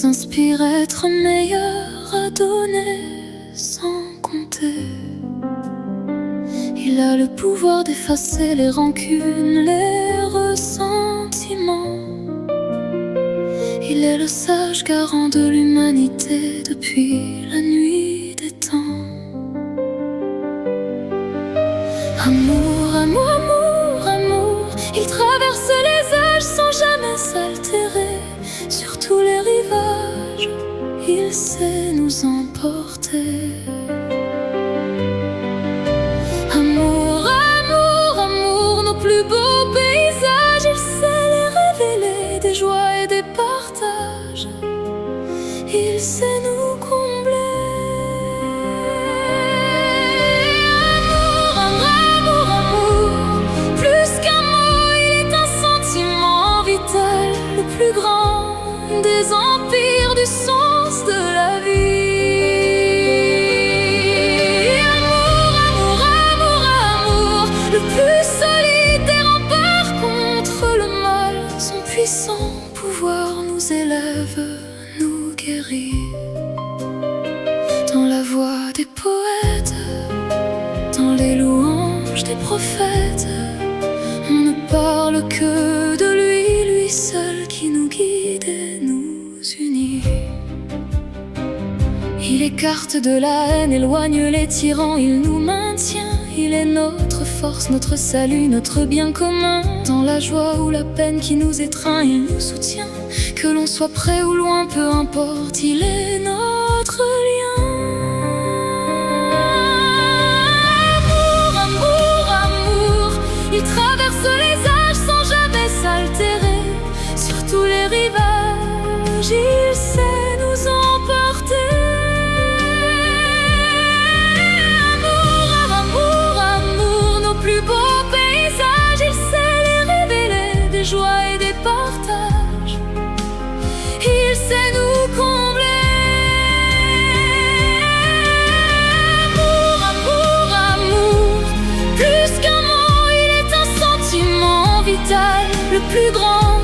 nous inspire être meilleur, à donner sans compter. Il a le pouvoir d'effacer les rancunes, les ressentiments. Il est le sage garant de l'humanité depuis la nuit des temps. Amour, amour, amour, amour, il traverse les âges sans jamais s'altérer. Sur tous les rivages, il sait nous emporter. Amour, amour, amour, nos plus beaux paysages, il sait les révéler, des joies et des partages. Il sait nous combler. Plus grand des empires du sens de la vie. Amour, amour, amour, amour, le plus solide des remparts contre le mal. Son puissant pouvoir nous élève, nous guérit. Dans la voix des poètes, dans les louanges des prophètes, on ne parle que de lui, lui seul qui nous guide et nous unit. Il écarte de la haine, éloigne les tyrans, il nous maintient. Il est notre force, notre salut, notre bien commun. Dans la joie ou la peine qui nous étreint, il nous soutient. Que l'on soit près ou loin, peu importe, il est notre lien. Amour, amour, amour, il traverse les âges sans jamais s'altérer. Sur tous les rivages, il sait nous emporter. Amour, amour, amour, nos plus beaux paysages, il sait les révéler, des joies et des partages. Il sait nous combler. Amour, amour, amour, plus qu'un mot, il est un sentiment vital, le plus grand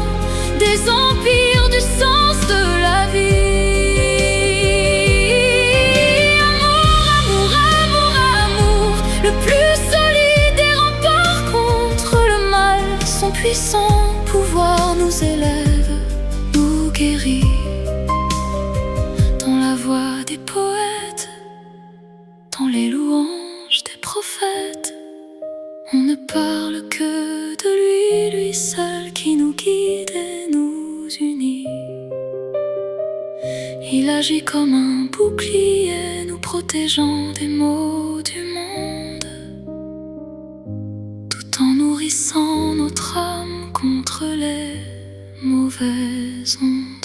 des empires du sens de la vie. Amour, amour, amour, amour, le plus solide des remparts contre le mal. Son puissant pouvoir nous élève, nous guérit. Dans la voix des poètes, dans les louanges des prophètes, on ne parle que de lui, lui seul qui nous guide et nous unit. Il agit comme un bouclier, nous protégeant des maux du monde, tout en nourrissant notre âme contre les mauvaises ondes.